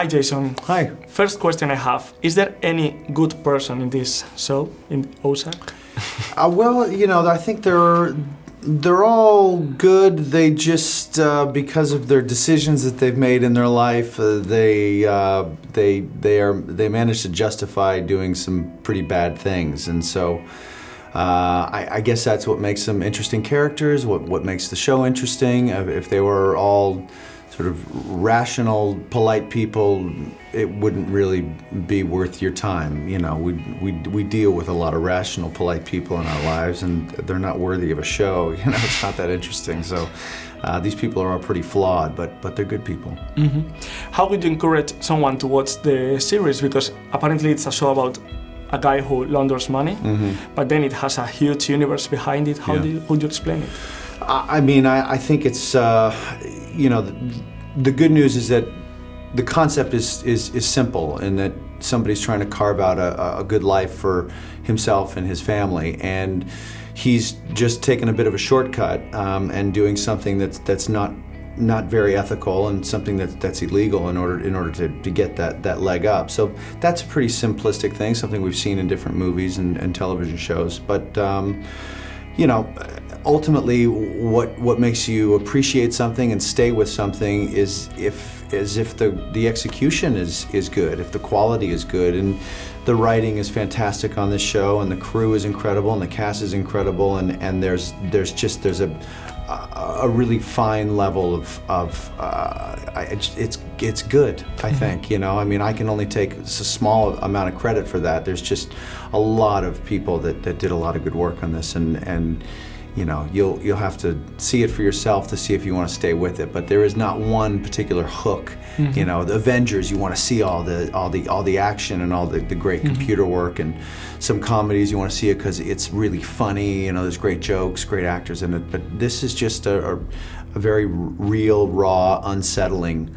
Hi, Jason. Hi. First question I have, is there any good person in this show, in Ozark? Well, I think they're all good. They just because of their decisions that they've made in their life, they manage to justify doing some pretty bad things, and so I guess that's what makes them interesting characters. What makes the show interesting. If they were all sort of rational, polite people, it wouldn't really be worth your time. We deal with a lot of rational, polite people in our lives, and they're not worthy of a show. It's not that interesting. So these people are all pretty flawed, but they're good people. Mm-hmm. How would you encourage someone to watch the series? Because apparently it's a show about a guy who launders money, but then it has a huge universe behind it. How would you explain it? I think it's, the good news is that the concept is simple, in that somebody's trying to carve out a good life for himself and his family, and he's just taken a bit of a shortcut and doing something that's not very ethical, and something that's illegal in order to get that leg up. So that's a pretty simplistic thing, something we've seen in different movies and television shows. But ultimately, what makes you appreciate something and stay with something is if the execution is good, if the quality is good, and the writing is fantastic on this show, and the crew is incredible, and the cast is incredible, and there's a really fine level of it's good, I think. I can only take a small amount of credit for that. There's just a lot of people that did a lot of good work on this, and you'll have to see it for yourself to see if you want to stay with it. But there is not one particular hook. The Avengers, you want to see all the action and all the great computer work, and some comedies you want to see it because it's really funny. There's great jokes, great actors in it. But this is just a very real, raw, unsettling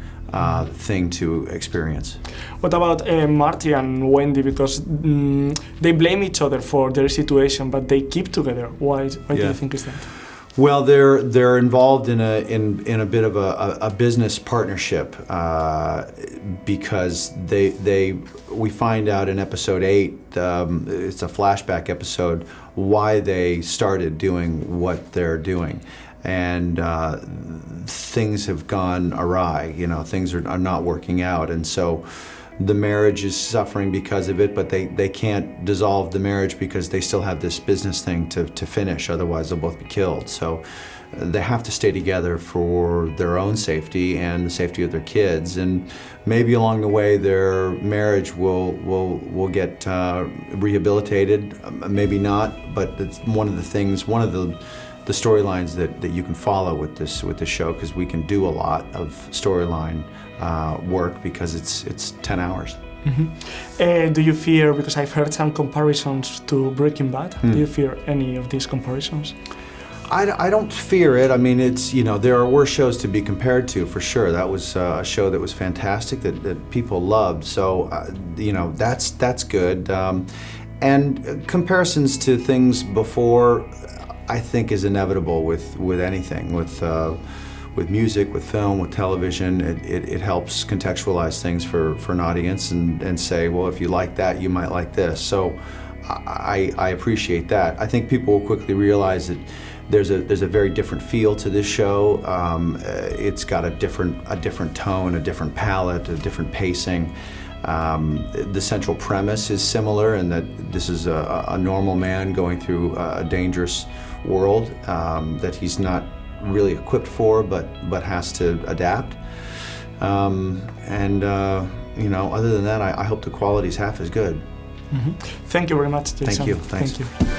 thing to experience. What about Marty and Wendy? Because they blame each other for their situation, but they keep together. Why do you think is that? Well, they're involved in a bit of a business partnership because we find out in episode 8, it's a flashback episode, why they started doing what they're doing. And things have gone awry, things are not working out, and so the marriage is suffering because of it, but they can't dissolve the marriage because they still have this business thing to finish, otherwise they'll both be killed. So they have to stay together for their own safety and the safety of their kids, and maybe along the way their marriage will get rehabilitated, maybe not, but it's one of the storylines that you can follow with this show, because we can do a lot of storyline work because it's 10 hours. Do you fear, because I've heard some comparisons to Breaking Bad, do you fear any of these comparisons? I don't fear it. It's, there are worse shows to be compared to, for sure. That was a show that was fantastic, that people loved, so that's good. And comparisons to things before, I think, is inevitable with anything, with music, with film, with television. It helps contextualize things for an audience and say, well, if you like that, you might like this. So I appreciate that. I think people will quickly realize that there's a very different feel to this show. It's got a different tone, a different palette, a different pacing. The central premise is similar in that this is a normal man going through a dangerous world that he's not really equipped for, but has to adapt. Other than that, I hope the quality is half as good. Thank you very much, Jason. Thank you. Thanks. Thank you.